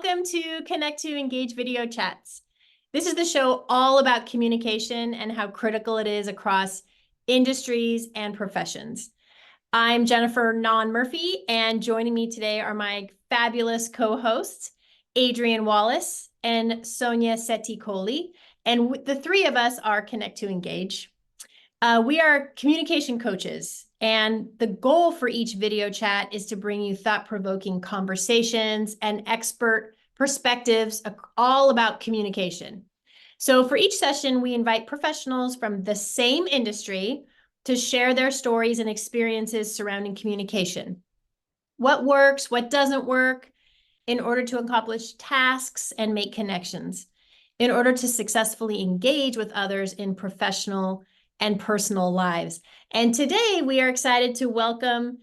welcome to Connect to Engage video chats. This is the show all about communication and how critical it is across industries and professions. I'm Jennifer Non-Murphy, and joining me today are my fabulous co-hosts, Adrienne Wallace and Sonia Sethi-Kohli, and the three of us are Connect to Engage. We are communication coaches, and the goal for each video chat is to bring you thought-provoking conversations and expert perspectives all about communication. So for each session, we invite professionals from the same industry to share their stories and experiences surrounding communication. What works, what doesn't work, in order to accomplish tasks and make connections, in order to successfully engage with others in professional and personal lives. And today we are excited to welcome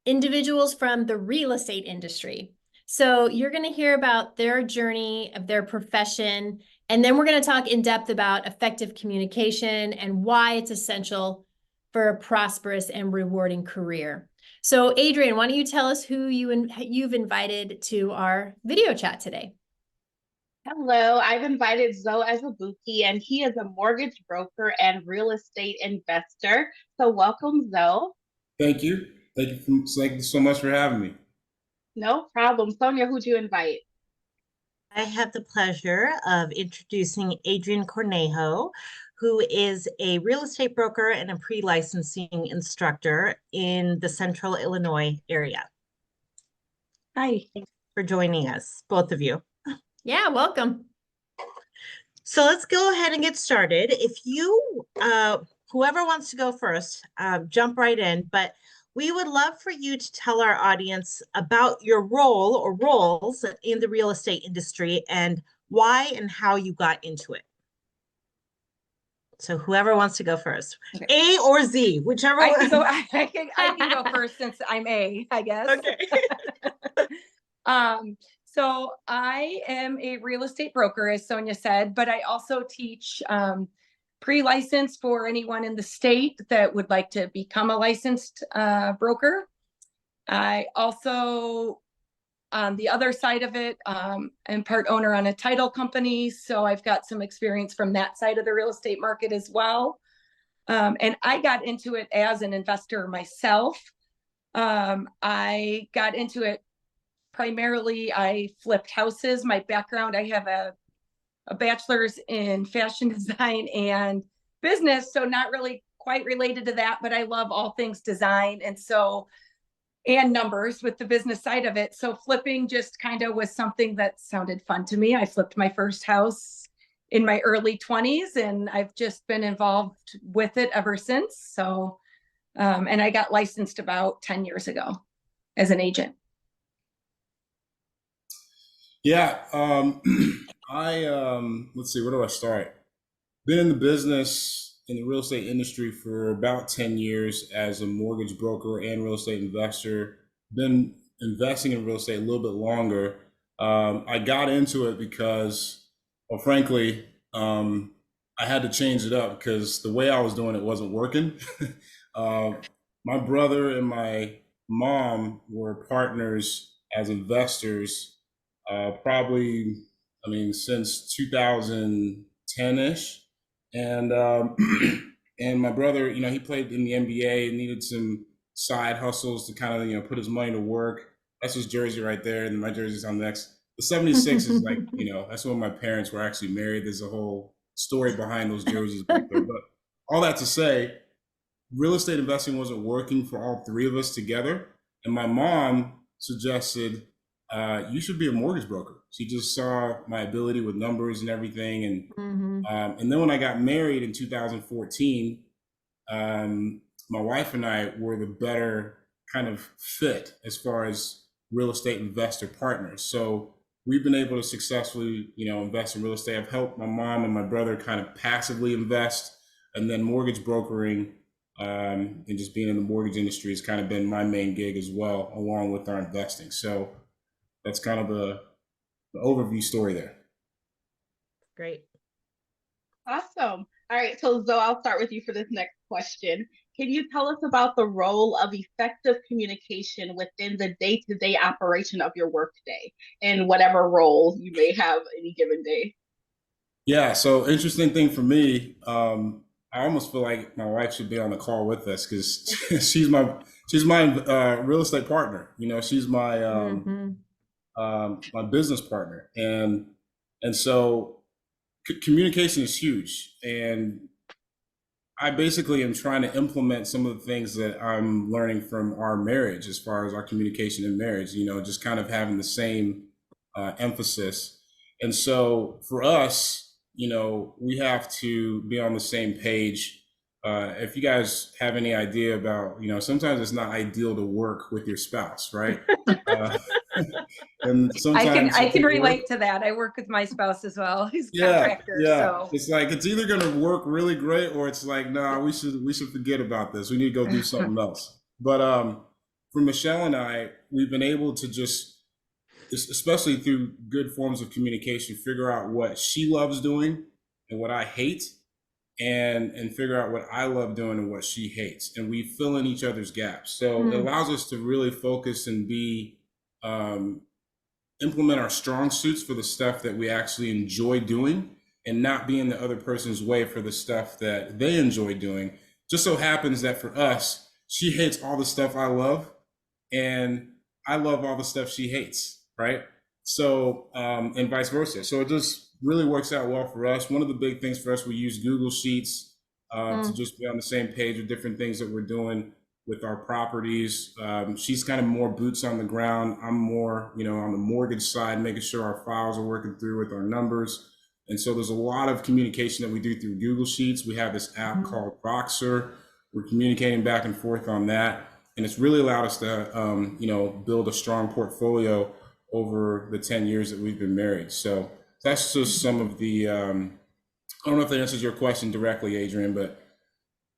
individuals from the real estate industry. So you're going to hear about their journey of their profession, and then we're going to talk in depth about effective communication and why it's essential for a prosperous and rewarding career. So Adrienne, why don't you tell us who you've invited to our video chat today? Hello, I've invited Zoe Azubuike, and he is a mortgage broker and real estate investor. So welcome, Zoe. Thank you. Thank you so much for having me. No problem. Sonia, who'd you invite? I have the pleasure of introducing Adrianne Cornejo, who is a real estate broker and a pre-licensing instructor in the Central Illinois area. Hi. Thanks for joining us, both of you. Yeah, welcome. So let's go ahead and get started. If you, whoever wants to go first, jump right in, but we would love for you to tell our audience about your role or roles in the real estate industry and why and how you got into it. So whoever wants to go first, okay. A or Z, whichever one. I can go first since I'm A, I guess. Okay. So I am a real estate broker, as Sonia said, but I also teach pre-license for anyone in the state that would like to become a licensed broker. I also, on the other side of it, am part owner on a title company. So I've got some experience from that side of the real estate market as well. And I got into it as an investor myself. I got into it primarily, I flipped houses. My background, I have a bachelor's in fashion design and business, so not really quite related to that, but I love all things design and numbers with the business side of it. So flipping just kind of was something that sounded fun to me. I flipped my first house in my early 20s, and I've just been involved with it ever since. So, and I got licensed about 10 years ago as an agent. Yeah, let's see, where do I start? Been in the business, in the real estate industry for about 10 years as a mortgage broker and real estate investor. Been investing in real estate a little bit longer. I got into it because, well, frankly, I had to change it up because the way I was doing it wasn't working. My brother and my mom were partners as investors probably, since 2010-ish. And and my brother, he played in the NBA and needed some side hustles to kind of, put his money to work. That's his jersey right there. And my jersey's on next. The 76 is like, that's when my parents were actually married. There's a whole story behind those jerseys back there. But all that to say, real estate investing wasn't working for all three of us together. And my mom suggested, you should be a mortgage broker. She just saw my ability with numbers and everything. And and then when I got married in 2014, my wife and I were the better kind of fit as far as real estate investor partners. So we've been able to successfully, invest in real estate. I've helped my mom and my brother kind of passively invest, and then mortgage brokering and just being in the mortgage industry has kind of been my main gig as well, along with our investing. So that's kind of the overview story there. Great. Awesome. All right, so Zoe, I'll start with you for this next question. can you tell us about the role of effective communication within the day-to-day operation of your workday and whatever role you may have any given day? Yeah, so interesting thing for me, I almost feel like my wife should be on the call with us because she's my real estate partner. You know, she's my business partner, and so communication is huge. And I basically am trying to implement some of the things that I'm learning from our marriage as far as our communication in marriage, you know, just kind of having the same emphasis. And so for us, you know, we have to be on the same page. If you guys have any idea about, you know, sometimes it's not ideal to work with your spouse, right? And sometimes I can relate to that. I work with my spouse as well. He's a contractor, yeah. so It's like it's either going to work really great or it's like, nah, we should forget about this. We need to go do something else. But for Michelle and I, we've been able to just, especially through good forms of communication, figure out what she loves doing and what I hate, and figure out what I love doing and what she hates, and we fill in each other's gaps. So it allows us to really focus and be implement our strong suits for the stuff that we actually enjoy doing and not be in the other person's way for the stuff that they enjoy doing. Just so happens that for us, she hates all the stuff I love and I love all the stuff she hates, right? So, and vice versa. So it just really works out well for us. One of the big things for us, we use Google Sheets to just be on the same page with different things that we're doing with our properties. She's kind of more boots on the ground. I'm more, you know, on the mortgage side, making sure our files are working through with our numbers. And so there's a lot of communication that we do through Google Sheets. We have this app called Voxer. We're communicating back and forth on that. And it's really allowed us to, you know, build a strong portfolio over the 10 years that we've been married. So that's just some of the, I don't know if that answers your question directly, Adrienne, but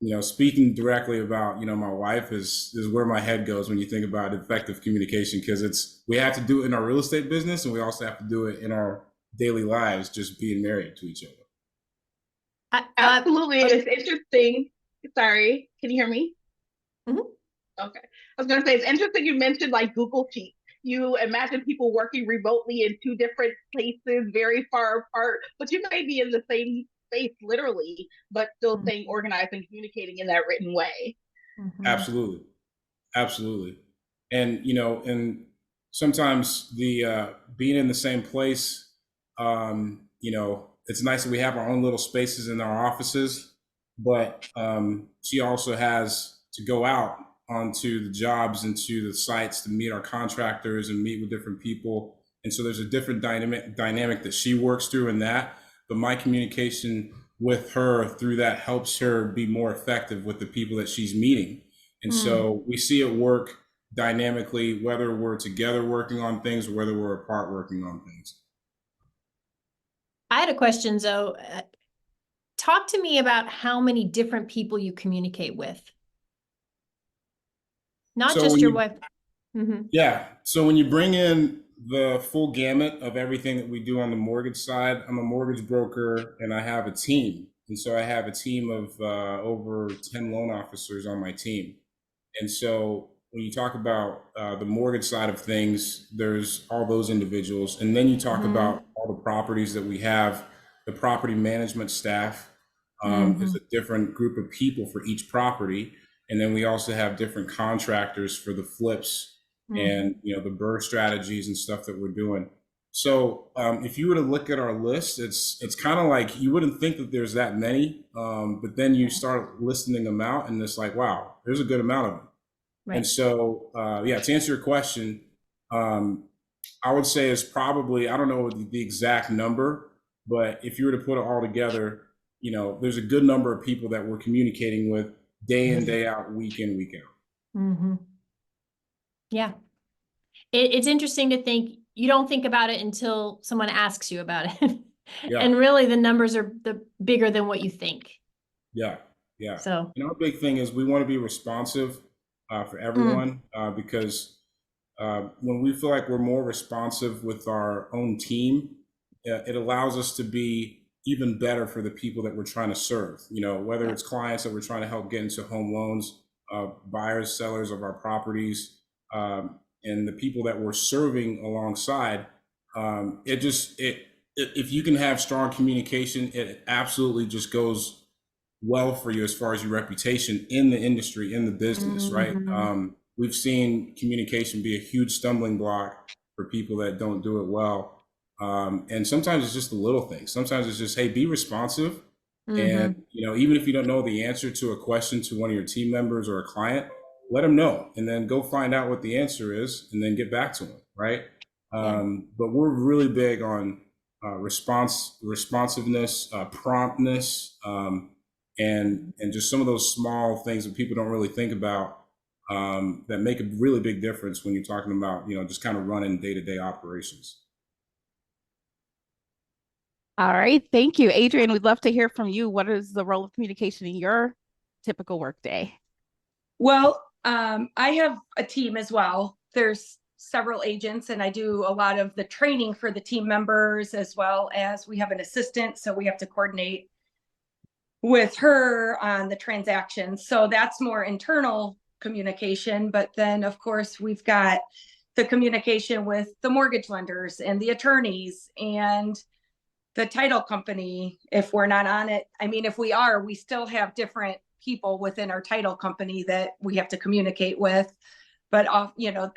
you know, speaking directly about, you know, my wife is where my head goes when you think about effective communication, because we have to do it in our real estate business and we also have to do it in our daily lives, just being married to each other. Absolutely. It's interesting. Sorry, can you hear me? Mhm. Okay. I was going to say, it's interesting you mentioned like Google Sheets. You imagine people working remotely in two different places, very far apart, but you may be in the same space literally, but still staying organized and communicating in that written way. Absolutely. Absolutely. And, you know, and sometimes the being in the same place, you know, it's nice that we have our own little spaces in our offices, but she also has to go out onto the jobs and to the sites to meet our contractors and meet with different people. And so there's a different dynamic that she works through in that, but my communication with her through that helps her be more effective with the people that she's meeting. And so we see it work dynamically, whether we're together working on things or whether we're apart working on things. I had a question, Zoe. Talk to me about how many different people you communicate with. Not So just when your you- wife. Yeah. So when you bring in the full gamut of everything that we do on the mortgage side, I'm a mortgage broker and I have a team. And so I have a team of over 10 loan officers on my team. And so when you talk about the mortgage side of things, there's all those individuals. And then you talk about all the properties that we have. The property management staff is a different group of people for each property. And then we also have different contractors for the flips and, you know, the BRRRR strategies and stuff that we're doing. So if you were to look at our list, it's kind of like you wouldn't think that there's that many, but then you start listing them out and it's like, wow, there's a good amount of them. Right. And so, yeah, to answer your question, I would say it's probably, I don't know the exact number, but if you were to put it all together, you know, there's a good number of people that we're communicating with day in, day out, week in, week out. Yeah. It's interesting to think, you don't think about it until someone asks you about it. Yeah. And really the numbers are bigger than what you think. Yeah. Yeah. So, and our big thing is we want to be responsive for everyone because when we feel like we're more responsive with our own team, it allows us to be even better for the people that we're trying to serve. You know, whether it's clients that we're trying to help get into home loans, buyers, sellers of our properties, and the people that we're serving alongside. If you can have strong communication, it absolutely just goes well for you as far as your reputation in the industry, in the business, right? We've seen communication be a huge stumbling block for people that don't do it well. And sometimes it's just the little things. Sometimes it's just, hey, be responsive. And, you know, even if you don't know the answer to a question to one of your team members or a client, let them know, and then go find out what the answer is and then get back to them, right? But we're really big on responsiveness, promptness, and just some of those small things that people don't really think about, that make a really big difference when you're talking about, you know, just kind of running day-to-day operations. All right, thank you. Adrienne, we'd love to hear from you. What is the role of communication in your typical workday? Well, I have a team as well. There's several agents, and I do a lot of the training for the team members, as well as we have an assistant, so we have to coordinate with her on the transactions. So that's more internal communication. But then, of course, we've got the communication with the mortgage lenders and the attorneys and the title company, if we're not on it. I mean, if we are, we still have different people within our title company that we have to communicate with. But, you know,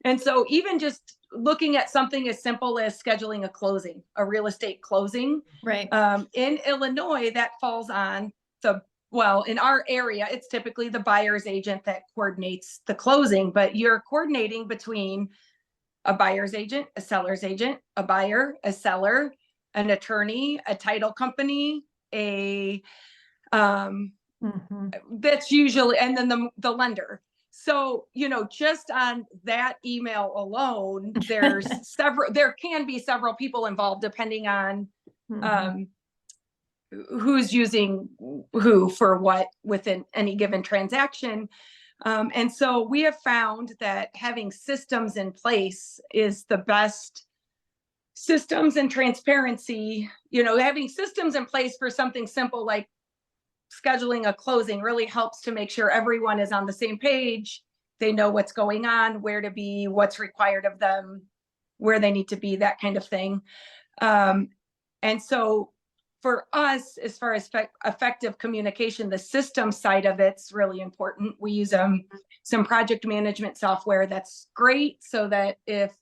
and so even just looking at something as simple as scheduling a closing, a real estate closing. Right. In Illinois, that falls on in our area, it's typically the buyer's agent that coordinates the closing, but you're coordinating between a buyer's agent, a seller's agent, a buyer, a seller, an attorney, a title company, that's usually, and then the lender. So, you know, just on that email alone, there can be several people involved depending on who's using who for what within any given transaction. And so we have found that having systems in place is the best. Systems and transparency, you know, having systems in place for something simple like scheduling a closing really helps to make sure everyone is on the same page. They know what's going on, where to be, what's required of them, where they need to be, that kind of thing. And so for us, as far as effective communication, the system side of it's really important. We use some project management software that's great, so that if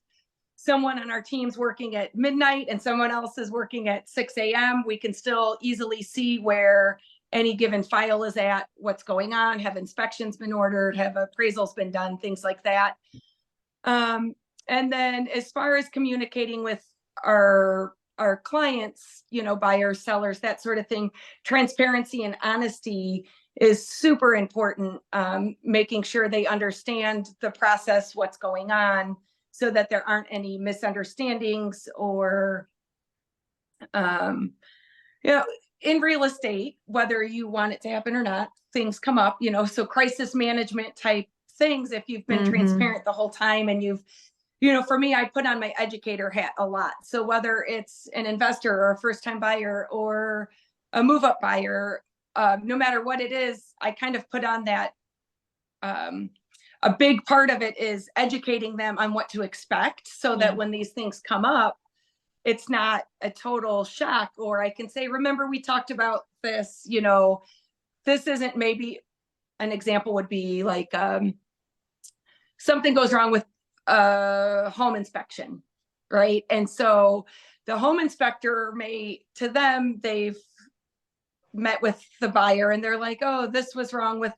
someone on our team's working at midnight and someone else is working at 6 a.m., we can still easily see where any given file is at, what's going on, have inspections been ordered, have appraisals been done, things like that. And then as far as communicating with our clients, you know, buyers, sellers, that sort of thing, transparency and honesty is super important. Making sure they understand the process, what's going on, so that there aren't any misunderstandings or, you know, in real estate, whether you want it to happen or not, things come up, you know, so crisis management type things, if you've been transparent the whole time and you've, you know, for me, I put on my educator hat a lot. So whether it's an investor or a first-time buyer or a move-up buyer, no matter what it is, I kind of put on that. A big part of it is educating them on what to expect, so that when these things come up, it's not a total shock. Or I can say, remember, we talked about this, you know, this isn't, maybe an example would be like something goes wrong with a home inspection, right? And so the home inspector to them, they've met with the buyer and they're like, oh, this was wrong with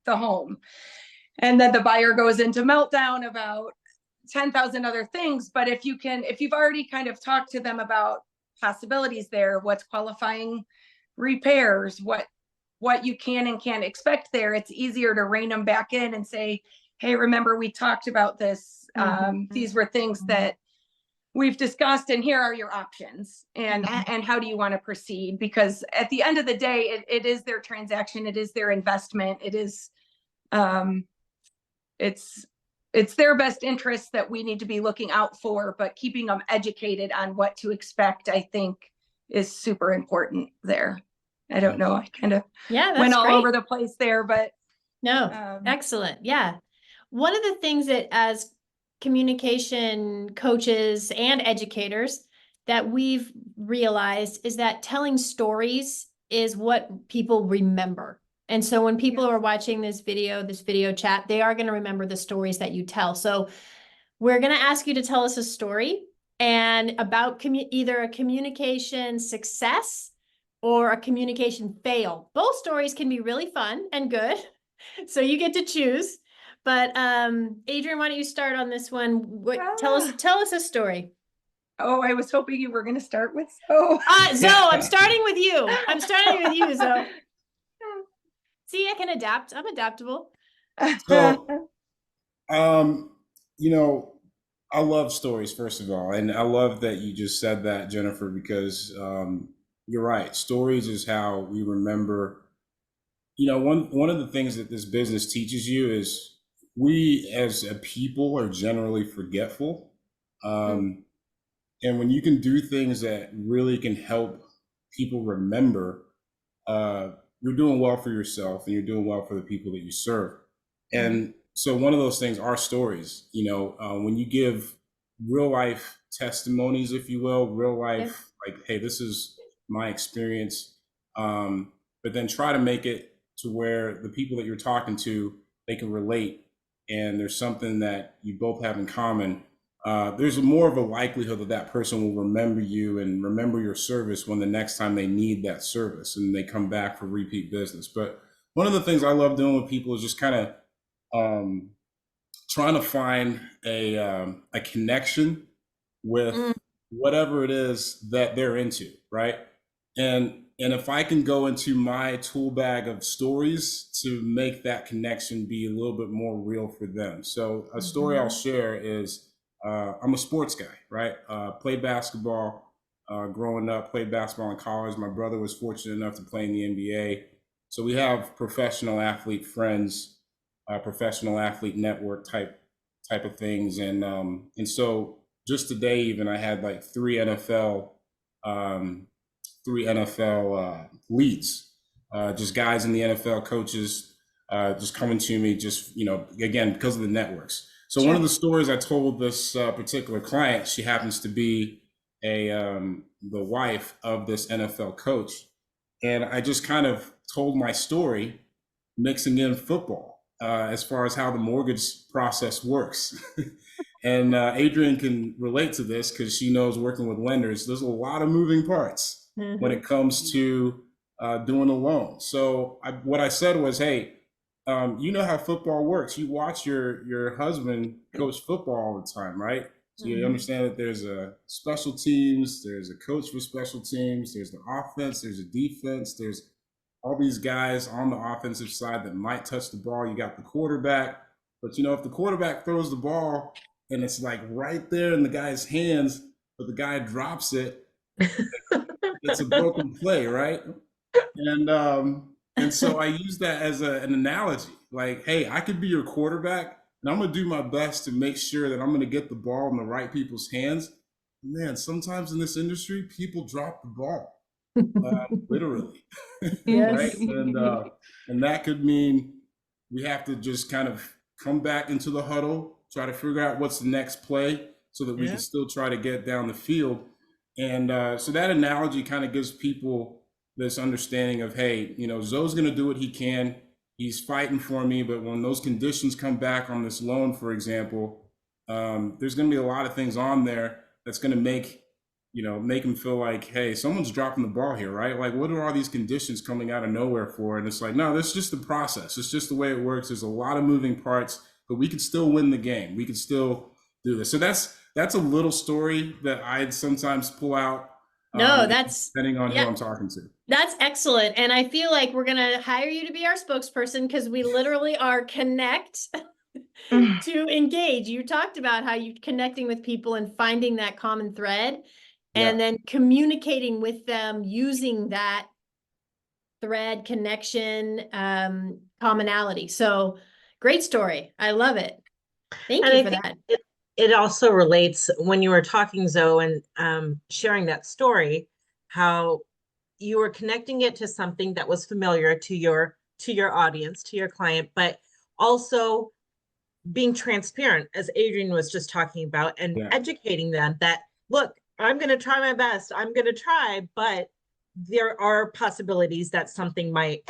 the home. And then the buyer goes into meltdown about 10,000 other things. But if you've already kind of talked to them about possibilities there, what's qualifying repairs, what you can and can't expect there, it's easier to rein them back in and say, hey, remember, we talked about this. These were things that we've discussed, and here are your options, and how do you want to proceed? Because at the end of the day, it is their transaction, it is their investment, it is it's their best interest that we need to be looking out for, but keeping them educated on what to expect, I think, is super important there. I don't know. I kind of Yeah, that's went all great. over the place there, but No, excellent. Yeah. One of the things that as communication coaches and educators that we've realized is that telling stories is what people remember. And so when people are watching this video chat, they are going to remember the stories that you tell. So we're going to ask you to tell us a story and about either a communication success or a communication fail. Both stories can be really fun and good. So you get to choose. But Adrienne, why don't you start on this one? Tell us a story. oh, I was hoping you were going to start with Zoe. Zoe, I'm starting with you. Zoe. See, I can adapt. I'm adaptable. So, you know, I love stories, first of all, and I love that you just said that, Jennifer, because you're right. Stories is how we remember. You know, one of the things that this business teaches you is we as a people are generally forgetful. And when you can do things that really can help people remember, you're doing well for yourself and you're doing well for the people that you serve. And so one of those things are stories. You know, when you give real life testimonies, if you will, real life, like, hey, this is my experience, but then try to make it to where the people that you're talking to, they can relate and there's something that you both have in common. There's more of a likelihood that that person will remember you and remember your service when the next time they need that service and they come back for repeat business. But one of the things I love doing with people is just kind of trying to find a connection with whatever it is that they're into, right? And if I can go into my tool bag of stories to make that connection be a little bit more real for them. So a story I'll share is I'm a sports guy, right? Played basketball growing up, played basketball in college. My brother was fortunate enough to play in the NBA. So we have professional athlete friends, professional athlete network type of things. And so just today, even I had like three NFL leads, just guys in the NFL, coaches, just coming to me, just, you know, again, because of the networks. So one of the stories I told this particular client, she happens to be the wife of this NFL coach. And I just kind of told my story, mixing in football, as far as how the mortgage process works. And Adrienne can relate to this because she knows working with lenders, there's a lot of moving parts when it comes to doing a loan. So what I said was, hey, you know how football works. You watch your husband coach football all the time, right? So you understand that there's a special teams, there's a coach for special teams, there's the offense, there's a defense, there's all these guys on the offensive side that might touch the ball. You got the quarterback, but you know, if the quarterback throws the ball and it's like right there in the guy's hands, but the guy drops it, it's a broken play, right? And so I use that as an analogy. Like, hey, I could be your quarterback, and I'm gonna do my best to make sure that I'm gonna get the ball in the right people's hands. Man, sometimes in this industry, people drop the ball, literally, right? And that could mean we have to just kind of come back into the huddle, try to figure out what's the next play, so that we can still try to get down the field. And so that analogy kind of gives people this understanding of, hey, you know, Zoe's going to do what he can. He's fighting for me. But when those conditions come back on this loan, for example, there's going to be a lot of things on there that's going to make him feel like, hey, someone's dropping the ball here, right? Like, what are all these conditions coming out of nowhere for? And it's like, no, that's just the process. It's just the way it works. There's a lot of moving parts, but we can still win the game. We can still do this. So that's a little story that I'd sometimes pull out. Depending on who I'm talking to. That's excellent. And I feel like we're going to hire you to be our spokesperson because we literally are connect to engage. You talked about how you connecting with people and finding that common thread and then communicating with them using that thread, connection, commonality. So great story. I love it. Thank you for that. It also relates when you were talking, Zoe, and sharing that story, how you were connecting it to something that was familiar to your audience, to your client, but also being transparent, as Adrienne was just talking about, and educating them that, look, I'm going to try my best. I'm going to try, but there are possibilities that something might,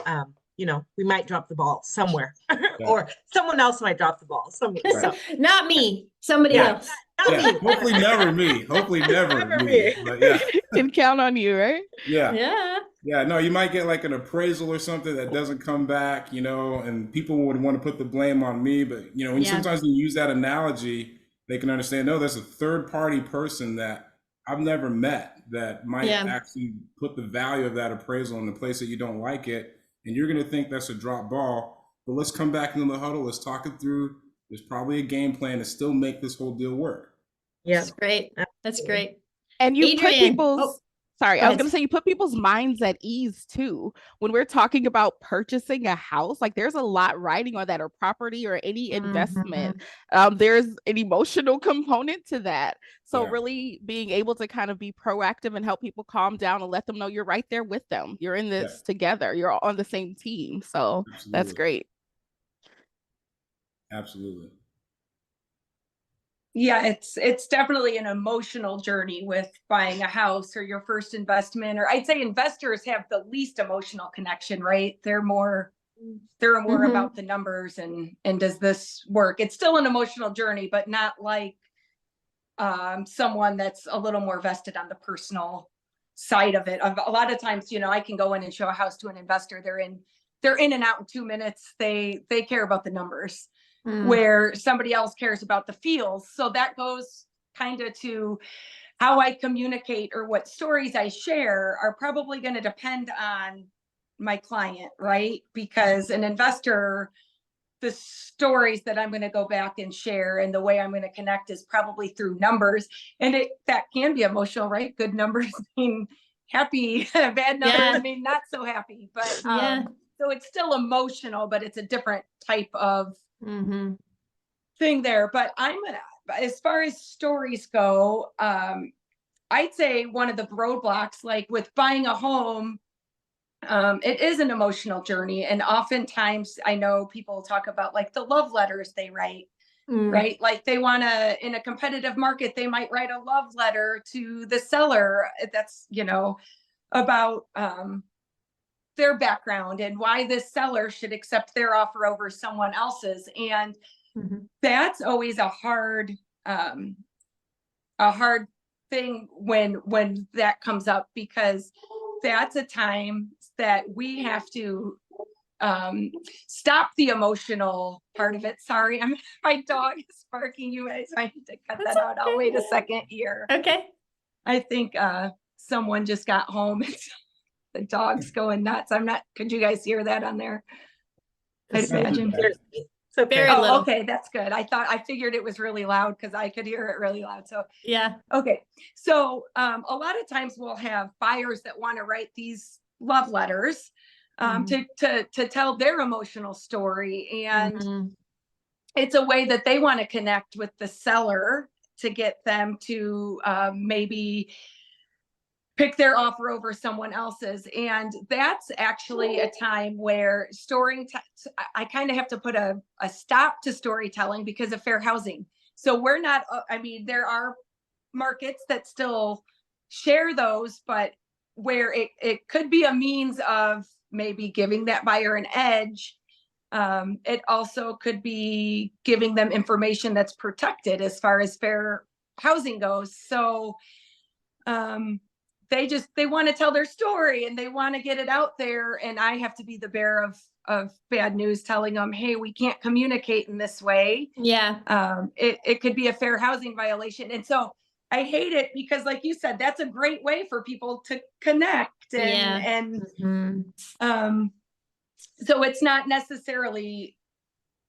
we might drop the ball somewhere, or someone else might drop the ball somewhere. Right. So, Not me, somebody else. not me. Hopefully never me. Hopefully never Never me. me. But yeah. Can count on you, right? Yeah. Yeah, no, you might get like an appraisal or something that doesn't come back, and people would want to put the blame on me. But, when sometimes you use that analogy, they can understand, no, there's a third party person that I've never met that might actually put the value of that appraisal in the place that you don't like it. And you're going to think that's a drop ball. But let's come back into the huddle. Let's talk it through. There's probably a game plan to still make this whole deal work. Yeah. That's great. That's great. And you put Adrienne, people's, sorry, I was going to say, you put people's minds at ease too. When we're talking about purchasing a house, like there's a lot riding on that, or property, or any investment. There's an emotional component to that. So really being able to kind of be proactive and help people calm down and let them know you're right there with them. You're in this together. You're on the same team. So that's great. Absolutely. Yeah, it's definitely an emotional journey with buying a house or your first investment. Or I'd say investors have the least emotional connection, right? They're more about the numbers and does this work? It's still an emotional journey, but not like someone that's a little more vested on the personal side of it. A lot of times, I can go in and show a house to an investor. They're in and out in 2 minutes. They care about the numbers. Where somebody else cares about the feels. So that goes kind of to how I communicate, or what stories I share are probably going to depend on my client, right? Because an investor, the stories that I'm going to go back and share and the way I'm going to connect is probably through numbers. And that can be emotional, right? Good numbers mean happy, bad numbers mean not so happy. But so it's still emotional, but it's a different type of thing there. But as far as stories go, I'd say one of the roadblocks, like with buying a home, it is an emotional journey. And oftentimes I know people talk about like the love letters they write, right? Like they want to, in a competitive market, they might write a love letter to the seller. That's, about their background and why this seller should accept their offer over someone else's. And that's always a hard thing when that comes up, because that's a time that we have to stop the emotional part of it. Sorry, my dog is barking. You guys, I need to cut that out. I'll wait a second here. Okay. I think someone just got home. The dog's going nuts. Could you guys hear that on there? I'd imagine. So very little. Okay, that's good. I figured it was really loud because I could hear it really loud. So yeah. Okay. So a lot of times we'll have buyers that want to write these love letters to tell their emotional story. And it's a way that they want to connect with the seller to get them to maybe pick their offer over someone else's. And that's actually a time where I kind of have to put a stop to storytelling because of fair housing. So we're not, there are markets that still share those, but where it could be a means of maybe giving that buyer an edge. It also could be giving them information that's protected as far as fair housing goes. So, they want to tell their story and they want to get it out there. And I have to be the bearer of bad news, telling them, hey, we can't communicate in this way. Yeah. It could be a fair housing violation. And so I hate it because, like you said, that's a great way for people to connect. So it's not necessarily,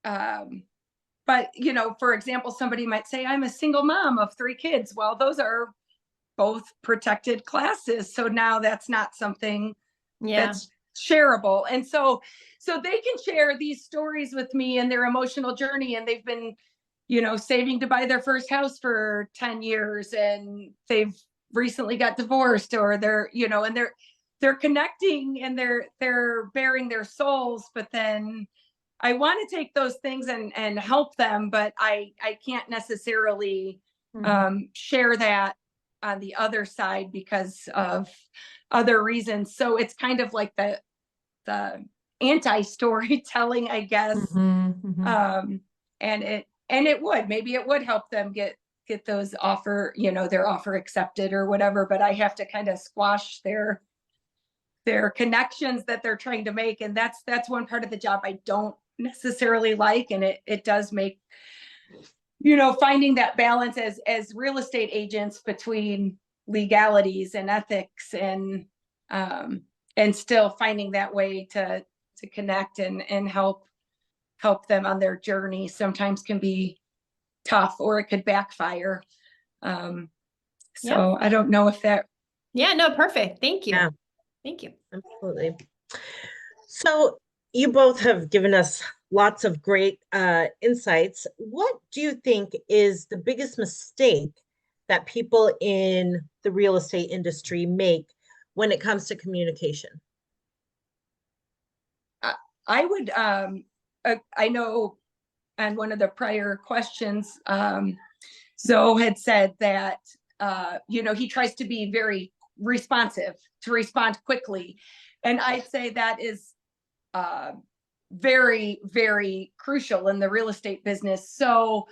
but, for example, somebody might say, I'm a single mom of 3 kids. Well, those are both protected classes. So now that's not something that's shareable. And so they can share these stories with me and their emotional journey. And they've been, saving to buy their first house for 10 years. And they've recently got divorced, or they're, you know, and they're connecting and they're bearing their souls, but then I want to take those things and help them, but I can't necessarily share that on the other side because of other reasons. So it's kind of like the anti-storytelling, I guess. And maybe it would help them get those offer, you know, their offer accepted or whatever, but I have to kind of squash their connections that they're trying to make. And that's one part of the job I don't necessarily like. And it does make, you know, finding that balance as real estate agents between legalities and ethics and still finding that way to connect and help them on their journey sometimes can be tough, or it could backfire. So I don't know if that. Yeah, no, perfect. Thank you. Yeah. Thank you. Absolutely. So you both have given us lots of great insights. What do you think is the biggest mistake that people in the real estate industry make when it comes to communication? I would, I know on one of the prior questions, Zoe had said that, you know, he tries to be very responsive, to respond quickly. And I'd say that is very, very crucial in the real estate business. So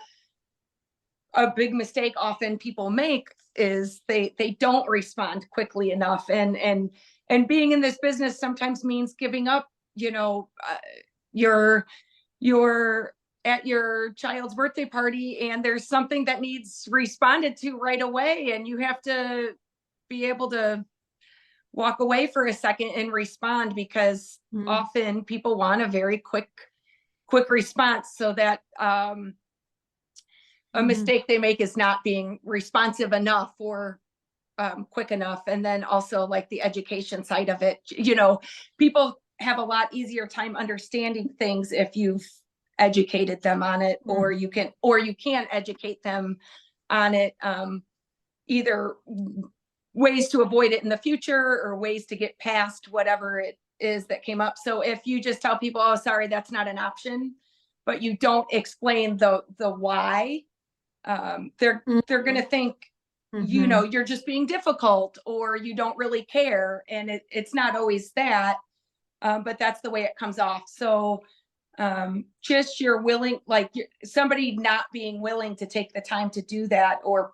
a big mistake often people make is they don't respond quickly enough. And being in this business sometimes means giving up, you know, you're at your child's birthday party and there's something that needs responded to right away, and you have to be able to walk away for a second and respond, because often people want a very quick response. So that a mistake they make is not being responsive enough or quick enough. And then also, like, the education side of it, you know, people have a lot easier time understanding things if you've educated them on it, or you can educate them on it, either ways to avoid it in the future or ways to get past whatever it is that came up. So if you just tell people, oh, sorry, that's not an option, but you don't explain the why, they're going to think, you know, you're just being difficult or you don't really care. And it's not always that, but that's the way it comes off. So just you're willing, like somebody not being willing to take the time to do that, or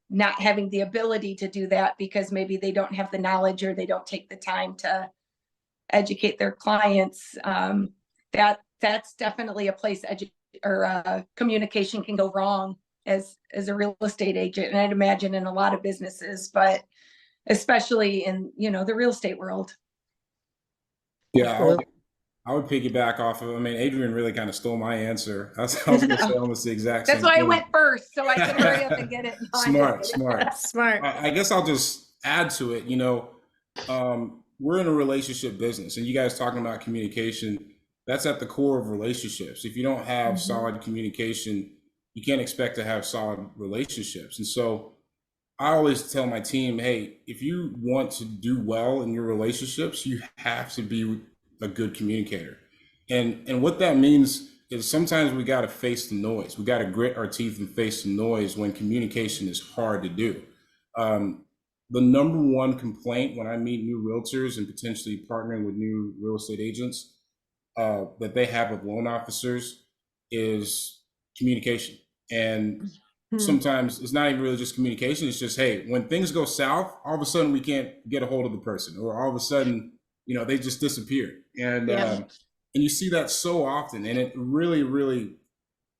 not having the ability to do that because maybe they don't have the knowledge or they don't take the time to educate their clients. That's definitely a place communication can go wrong as a real estate agent. And I'd imagine in a lot of businesses, but especially in, you know, the real estate world. Yeah, I would piggyback off of, I mean, Adrienne really kind of stole my answer. I was going to say almost the exact same That's why thing. I went first, so I could hurry up and get it. No, Smart. I guess I'll just add to it. You know, we're in a relationship business, and you guys talking about communication, that's at the core of relationships. If you don't have solid communication, you can't expect to have solid relationships. And so I always tell my team, hey, if you want to do well in your relationships, you have to be a good communicator. And what that means is sometimes we got to face the noise. We got to grit our teeth and face the noise when communication is hard to do. The number one complaint when I meet new realtors and potentially partnering with new real estate agents that they have with loan officers is communication. And sometimes it's not even really just communication. It's just, hey, when things go south, all of a sudden we can't get a hold of the person, or all of a sudden, you know, they just disappeared. And and you see that so often, and it really, really,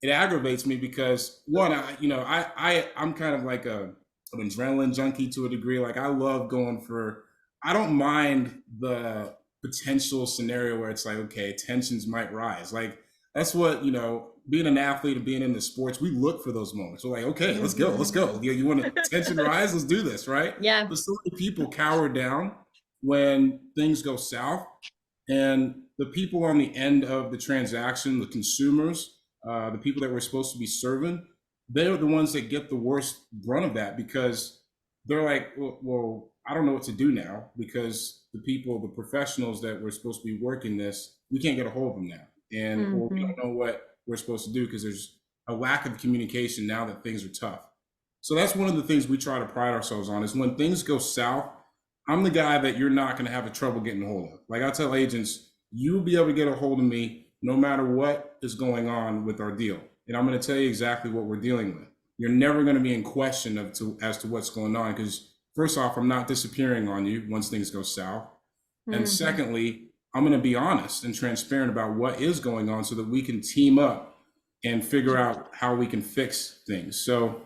it aggravates me because one, I'm kind of like an adrenaline junkie to a degree. Like I love I don't mind the potential scenario where it's like, okay, tensions might rise. Like that's what, you know, being an athlete and being in the sports, we look for those moments. We're like, okay, let's go. You want to tension rise? Let's do this, right? Yeah. But so many people cower down when things go south, and the people on the end of the transaction, the consumers, the people that we're supposed to be serving, they're the ones that get the worst brunt of that, because they're like, well, I don't know what to do now, because the people, the professionals that were supposed to be working this, we can't get a hold of them now. And or we don't know what we're supposed to do because there's a lack of communication now that things are tough. So that's one of the things we try to pride ourselves on, is when things go south, I'm the guy that you're not going to have a trouble getting a hold of. Like I tell agents, you'll be able to get a hold of me no matter what is going on with our deal. And I'm going to tell you exactly what we're dealing with. You're never going to be in question as to what's going on, because first off, I'm not disappearing on you once things go south. And secondly, I'm going to be honest and transparent about what is going on so that we can team up and figure out how we can fix things. So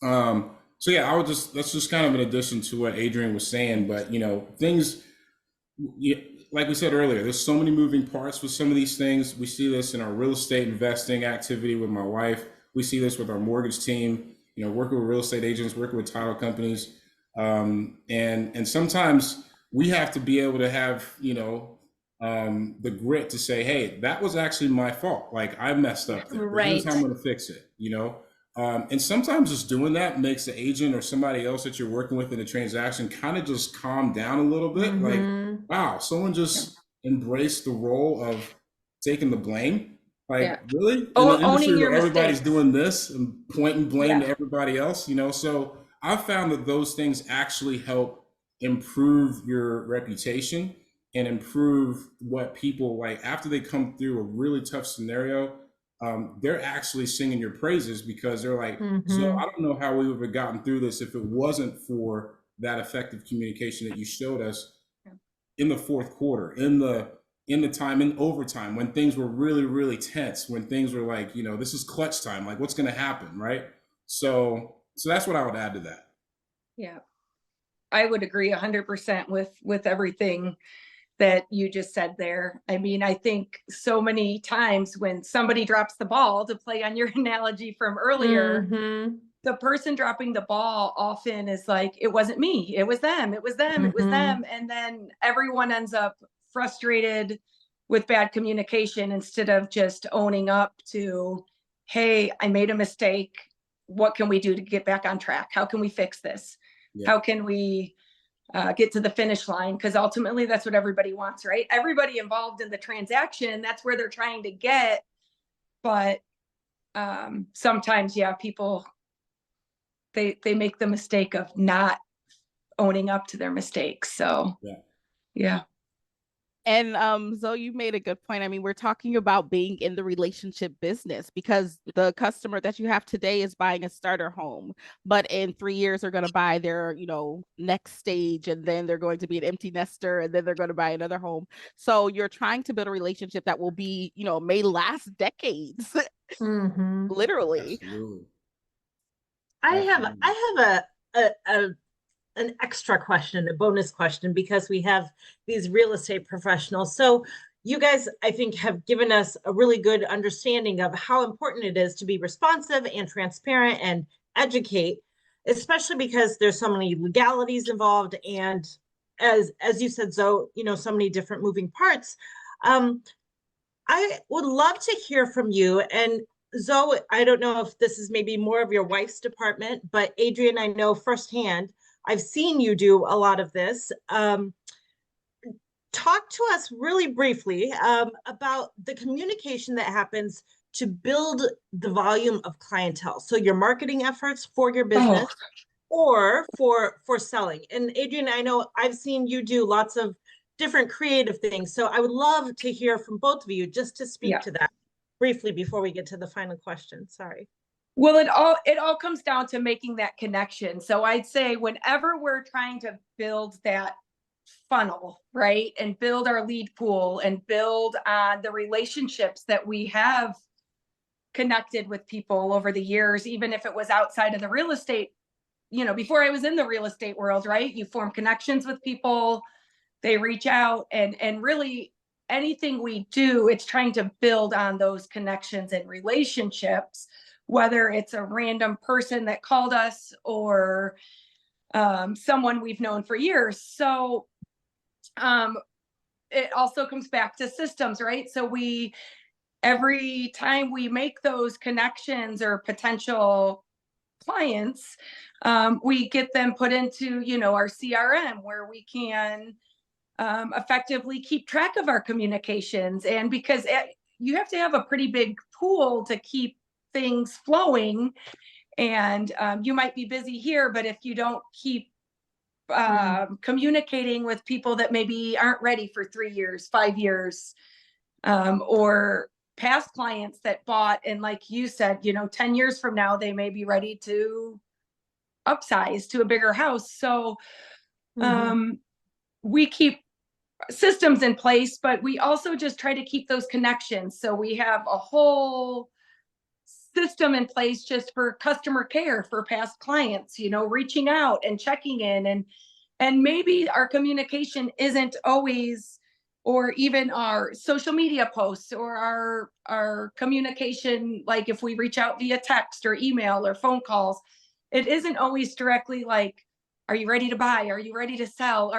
yeah, that's just kind of an addition to what Adrienne was saying. But, things, like we said earlier, there's so many moving parts with some of these things. We see this in our real estate investing activity with my wife. We see this with our mortgage team, working with real estate agents, working with title companies. And sometimes we have to be able to have, the grit to say, hey, that was actually my fault. Like, I messed up there. But here's how I'm going to fix it, and sometimes just doing that makes the agent or somebody else that you're working with in the transaction kind of just calm down a little bit. Like, wow, someone just embraced the role of taking the blame. Like, really? In an industry where everybody's doing this and pointing blame to everybody else, So I've found that those things actually help improve your reputation and improve what people like after they come through a really tough scenario. They're actually singing your praises, because they're like, so I don't know how we would have gotten through this if it wasn't for that effective communication that you showed us in the fourth quarter, in the time in overtime, when things were really, really tense, when things were like, this is clutch time, like what's going to happen, right? So that's what I would add to that. Yeah, I would agree 100% with everything that you just said there. I mean, I think so many times when somebody drops the ball, to play on your analogy from earlier, the person dropping the ball often is like, it wasn't me, it was them, it was them, it was them. And then everyone ends up frustrated with bad communication instead of just owning up to, hey, I made a mistake. What can we do to get back on track? How can we fix this? How can we get to the finish line? Because ultimately that's what everybody wants, right? Everybody involved in the transaction, that's where they're trying to get. But sometimes, people, they make the mistake of not owning up to their mistakes. So yeah. And Zoe, you made a good point. I mean, we're talking about being in the relationship business, because the customer that you have today is buying a starter home, but in 3 years they're going to buy their, next stage, and then they're going to be an empty nester, and then they're going to buy another home. So you're trying to build a relationship that will be, may last decades, literally. Absolutely. I have an extra question, a bonus question, because we have these real estate professionals. So you guys, I think, have given us a really good understanding of how important it is to be responsive and transparent and educate, especially because there's so many legalities involved. And as you said, Zoe, so many different moving parts. I would love to hear from you. And Zoe, I don't know if this is maybe more of your wife's department, but Adrienne, I know firsthand, I've seen you do a lot of this. Talk to us really briefly about the communication that happens to build the volume of clientele. So your marketing efforts for your business or for selling. And Adrienne, I know I've seen you do lots of different creative things. So I would love to hear from both of you, just to speak to that briefly before we get to the final question. Sorry. Well, it all comes down to making that connection. So I'd say whenever we're trying to build that funnel, right, and build our lead pool and build on the relationships that we have connected with people over the years, even if it was outside of the real estate, before I was in the real estate world, right? You form connections with people, they reach out, and really anything we do, it's trying to build on those connections and relationships, whether it's a random person that called us or someone we've known for years. So it also comes back to systems, right? So we every time we make those connections or potential clients, we get them put into, our CRM where we can effectively keep track of our communications. And because you have to have a pretty big pool to keep things flowing, and you might be busy here, but if you don't keep communicating with people that maybe aren't ready for 3 years, 5 years, or past clients that bought, and like you said, 10 years from now, they may be ready to upsize to a bigger house. So we keep systems in place, but we also just try to keep those connections. So we have a whole system in place just for customer care for past clients, reaching out and checking in, and maybe our communication isn't always, or even our social media posts or our communication, like if we reach out via text or email or phone calls, it isn't always directly like, are you ready to buy? Are you ready to sell?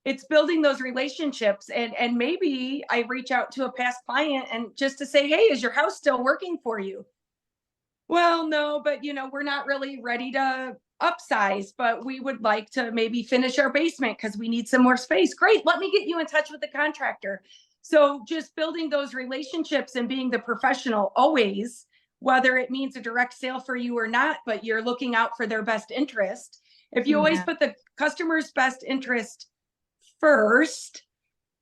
It's building those relationships. And maybe I reach out to a past client and just to say, hey, is your house still working for you? Well, no, but we're not really ready to upsize, but we would like to maybe finish our basement because we need some more space. Great. Let me get you in touch with the contractor. So just building those relationships and being the professional always, whether it means a direct sale for you or not, but you're looking out for their best interest. If you always put the customer's best interest first,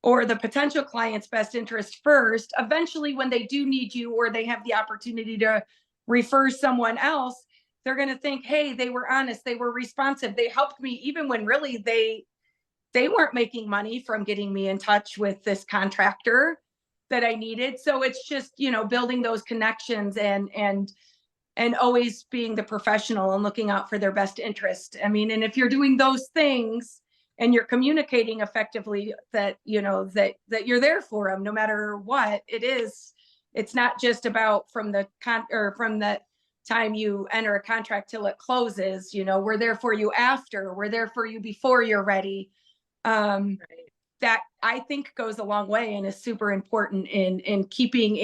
or the potential client's best interest first, eventually when they do need you or they have the opportunity to refer someone else, they're going to think, hey, they were honest, they were responsive, they helped me, even when really they weren't making money from getting me in touch with this contractor that I needed. So it's just, building those connections and always being the professional and looking out for their best interest. I mean, and if you're doing those things and you're communicating effectively, that that you're there for them no matter what it is. It's not just about from the time you enter a contract till it closes. We're there for you after, we're there for you before you're ready. That I think goes a long way and is super important in keeping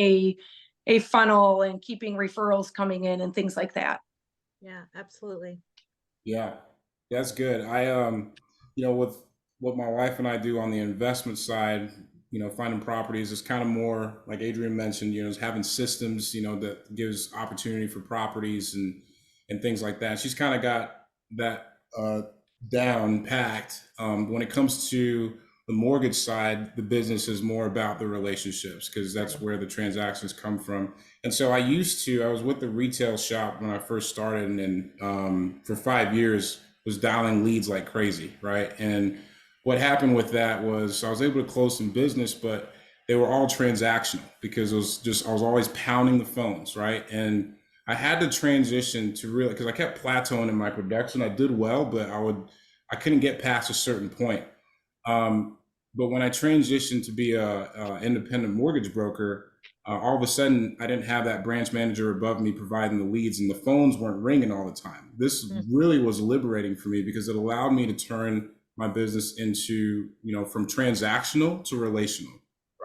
a funnel and keeping referrals coming in and things like that. Yeah, absolutely. Yeah, that's good. With what my wife and I do on the investment side, finding properties is kind of more like Adrienne mentioned, is having systems, that gives opportunity for properties and things like that. She's kind of got that down packed. When it comes to the mortgage side, the business is more about the relationships because that's where the transactions come from. And so I was with the retail shop when I first started, and for 5 years was dialing leads like crazy, right? And what happened with that was I was able to close some business, but they were all transactional because I was always pounding the phones, right? And I had to transition to really, because I kept plateauing in my production. I did well, but I couldn't get past a certain point. But when I transitioned to be a independent mortgage broker, all of a sudden I didn't have that branch manager above me providing the leads, and the phones weren't ringing all the time. This really was liberating for me because it allowed me to turn my business into, from transactional to relational,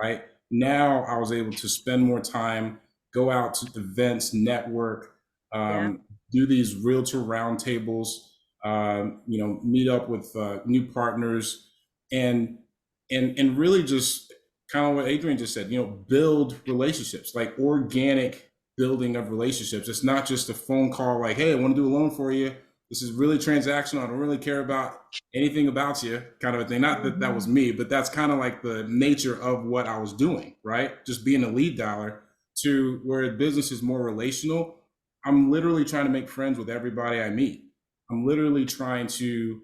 right? Now I was able to spend more time, go out to events, network, do these realtor roundtables, meet up with new partners, and really just kind of what Adrienne just said, build relationships, like organic building of relationships. It's not just a phone call like, hey, I want to do a loan for you. This is really transactional. I don't really care about anything about you, kind of a thing. Not that that was me, but that's kind of like the nature of what I was doing, right? Just being a lead dialer, to where business is more relational. I'm literally trying to make friends with everybody I meet. I'm literally trying to,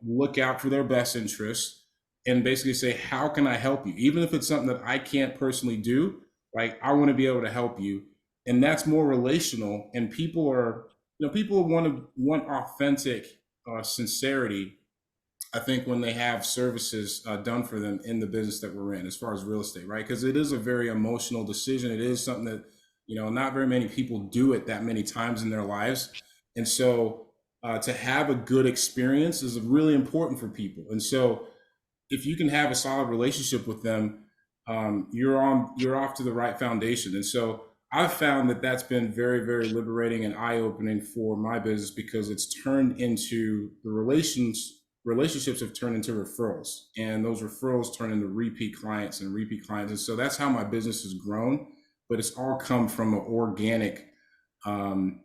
look out for their best interests and basically say, how can I help you? Even if it's something that I can't personally do, like I want to be able to help you. And that's more relational. And people want authentic sincerity, I think, when they have services done for them in the business that we're in, as far as real estate, right? Because it is a very emotional decision. It is something that, not very many people do it that many times in their lives. And so to have a good experience is really important for people. And so if you can have a solid relationship with them, you're off to the right foundation. And so I've found that that's been very, very liberating and eye-opening for my business, because it's turned into the relationships have turned into referrals, and those referrals turn into repeat clients and repeat clients. And so that's how my business has grown. But it's all come from an organic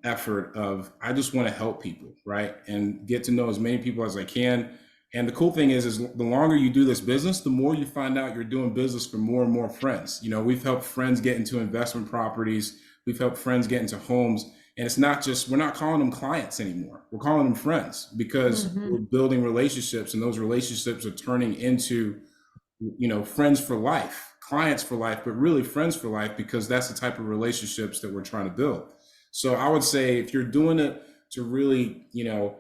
effort of, I just want to help people, right? And get to know as many people as I can. And the cool thing is the longer you do this business, the more you find out you're doing business for more and more friends. You know, we've helped friends get into investment properties. We've helped friends get into homes. And it's not just, we're not calling them clients anymore. We're calling them friends, because we're building relationships, and those relationships are turning into, you know, friends for life, clients for life, but really friends for life, because that's the type of relationships that we're trying to build. So I would say, if you're doing it to really, you know,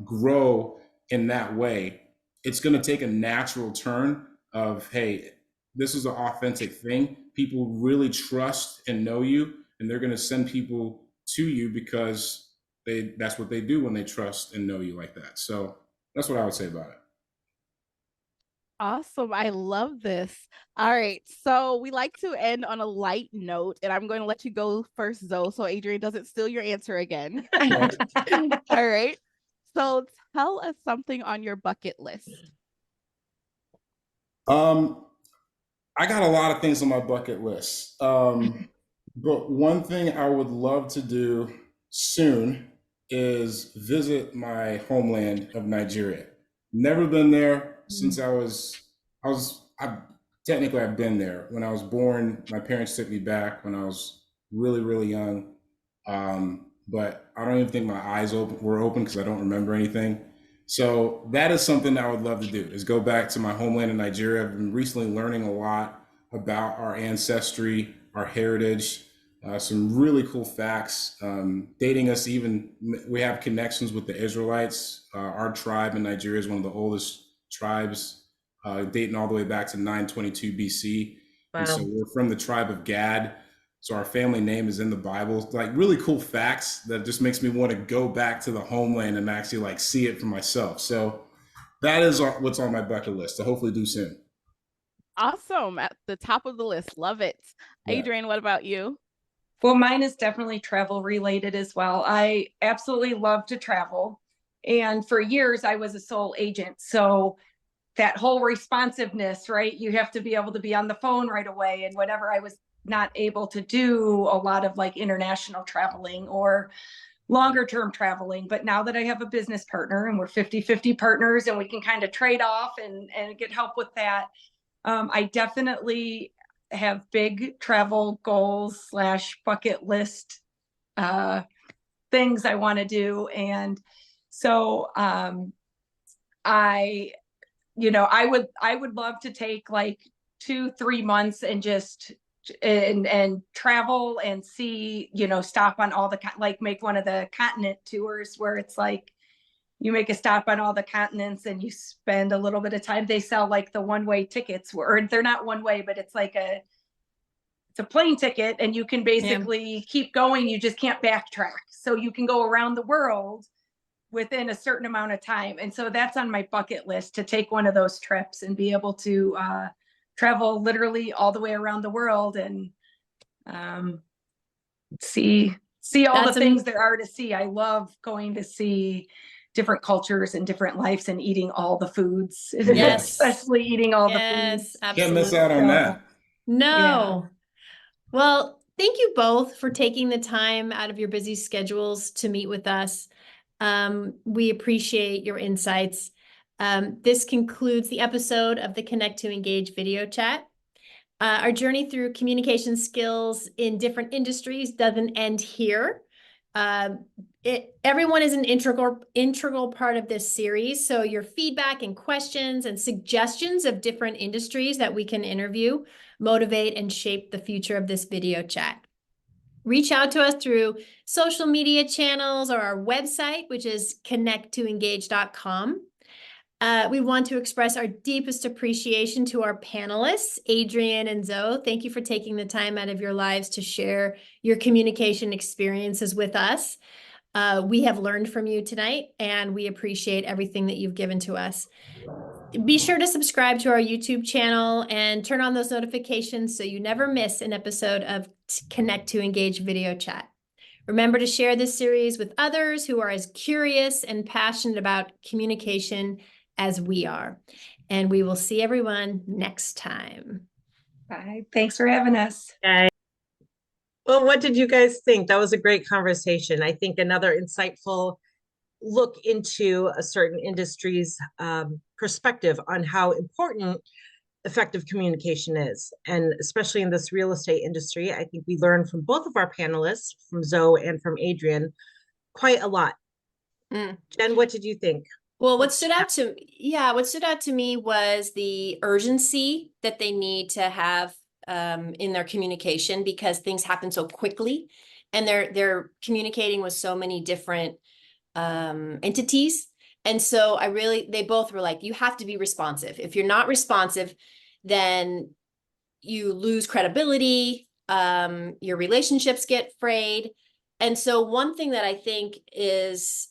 grow in that way, it's going to take a natural turn of, hey, this is an authentic thing. People really trust and know you, and they're going to send people to you because that's what they do when they trust and know you like that. So that's what I would say about it. Awesome. I love this. All right. So we like to end on a light note, and I'm going to let you go first, Zoe, so Adrienne doesn't steal your answer again. All right. So tell us something on your bucket list. I got a lot of things on my bucket list. But one thing I would love to do soon is visit my homeland of Nigeria. Never been there since technically I've been there. When I was born, my parents took me back when I was really, really young. But I don't even think my eyes were open, because I don't remember anything. So that is something I would love to do, is go back to my homeland in Nigeria. I've been recently learning a lot about our ancestry, our heritage, some really cool facts, dating us even. We have connections with the Israelites. Our tribe in Nigeria is one of the oldest tribes, dating all the way back to 922 BC. Wow. And so we're from the tribe of Gad. So our family name is in the Bible. Like, really cool facts that just makes me want to go back to the homeland and actually like see it for myself. So that is what's on my bucket list to hopefully do soon. Awesome. At the top of the list. Love it. Yeah. Adrienne, what about you? Well, mine is definitely travel related as well. I absolutely love to travel. And for years, I was a sole agent. So that whole responsiveness, right? You have to be able to be on the phone right away, and whatever. I was not able to do a lot of like international traveling or longer term traveling. But now that I have a business partner, and we're 50-50 partners, and we can kind of trade off and get help with that, I definitely have big travel goals / bucket list things I want to do. And so I would love to take like 2-3 months and just and travel and see, stop on all the, like, make one of the continent tours where it's like you make a stop on all the continents and you spend a little bit of time. They sell like the one-way tickets, or they're not one way, but it's like it's a plane ticket, and you can basically keep going. You just can't backtrack. So you can go around the world within a certain amount of time. And so that's on my bucket list, to take one of those trips and be able to travel literally all the way around the world and see all the things there are to see. I love going to see different cultures and different lives and eating all the foods. Yes. Especially eating all the foods. Absolutely. Can't miss out on that. No. Yeah. Well, thank you both for taking the time out of your busy schedules to meet with us. We appreciate your insights. This concludes the episode of the Connect to Engage video chat. Our journey through communication skills in different industries doesn't end here. Everyone is an integral part of this series. So your feedback and questions and suggestions of different industries that we can interview motivate and shape the future of this video chat. Reach out to us through social media channels or our website, which is connecttoengage.com. We want to express our deepest appreciation to our panelists, Adrienne and Zoe. Thank you for taking the time out of your lives to share your communication experiences with us. We have learned from you tonight, and we appreciate everything that you've given to us. Be sure to subscribe to our YouTube channel and turn on those notifications so you never miss an episode of Connect to Engage video chat. Remember to share this series with others who are as curious and passionate about communication as we are. And we will see everyone next time. Bye. Thanks for having us. Okay. Well, what did you guys think? That was a great conversation. I think another insightful look into a certain industry's perspective on how important effective communication is. And especially in this real estate industry, I think we learned from both of our panelists, from Zoe and from Adrienne, quite a lot. Jen, what did you think? Well, what stood out to me was the urgency that they need to have in their communication, because things happen so quickly and they're communicating with so many different entities. And so they both were like, you have to be responsive. If you're not responsive, then you lose credibility, your relationships get frayed. And so one thing that I think is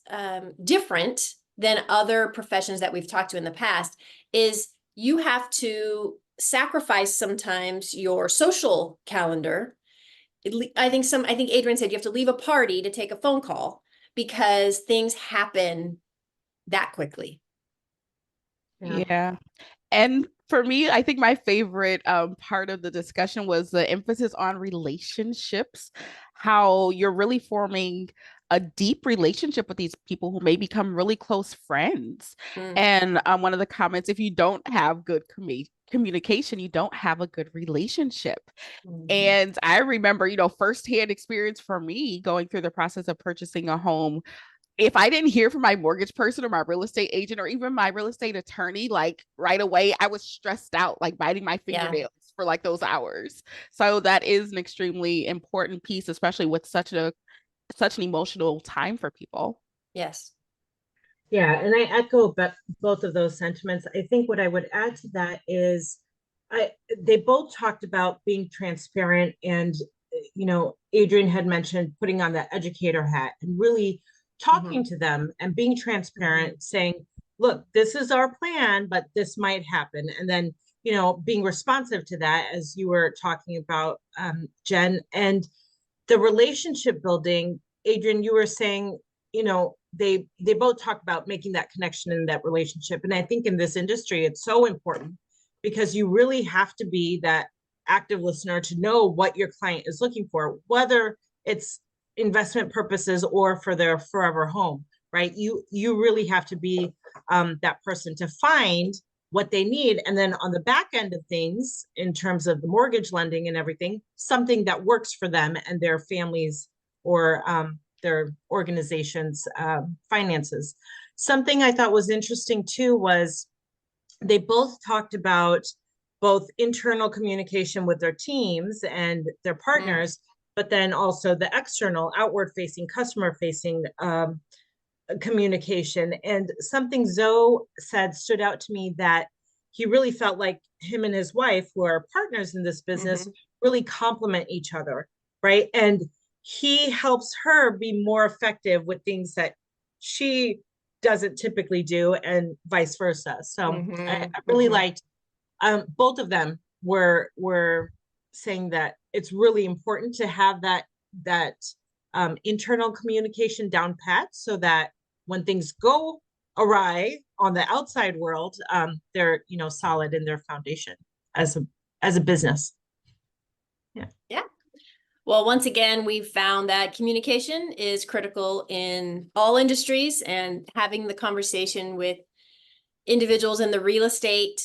different than other professions that we've talked to in the past is you have to sacrifice sometimes your social calendar. I think Adrienne said you have to leave a party to take a phone call because things happen that quickly. Yeah. And for me, I think my favorite part of the discussion was the emphasis on relationships, how you're really forming a deep relationship with these people who may become really close friends. And one of the comments, if you don't have good communication, you don't have a good relationship. And I remember, firsthand experience for me going through the process of purchasing a home. If I didn't hear from my mortgage person or my real estate agent or even my real estate attorney, like right away, I was stressed out, like biting my fingernails for like those hours. So that is an extremely important piece, especially with such an emotional time for people. Yes. Yeah, and I echo both of those sentiments. I think what I would add to that is they both talked about being transparent, and Adrienne had mentioned putting on that educator hat and really talking to them and being transparent, saying, look, this is our plan, but this might happen. And then, being responsive to that, as you were talking about, Jen, and the relationship building. Adrienne, you were saying, they both talk about making that connection in that relationship. And I think in this industry, it's so important because you really have to be that active listener to know what your client is looking for, whether it's investment purposes or for their forever home, right? You really have to be that person to find what they need. And then on the back end of things, in terms of the mortgage lending and everything, something that works for them and their families or their organization's finances. Something I thought was interesting too was they both talked about both internal communication with their teams and their partners, but then also the external, outward-facing, customer-facing communication. And something Zoe said stood out to me, that he really felt like him and his wife, who are partners in this business, really complement each other, right? And he helps her be more effective with things that she doesn't typically do, and vice versa. So I really liked both of them were saying that it's really important to have that internal communication down pat, so that when things go awry on the outside world, they're solid in their foundation as a business. Yeah. Well, once again, we've found that communication is critical in all industries, and having the conversation with individuals in the real estate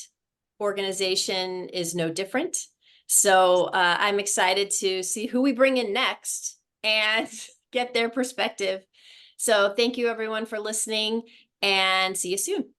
organization is no different. So I'm excited to see who we bring in next and get their perspective. So thank you everyone for listening, and see you soon.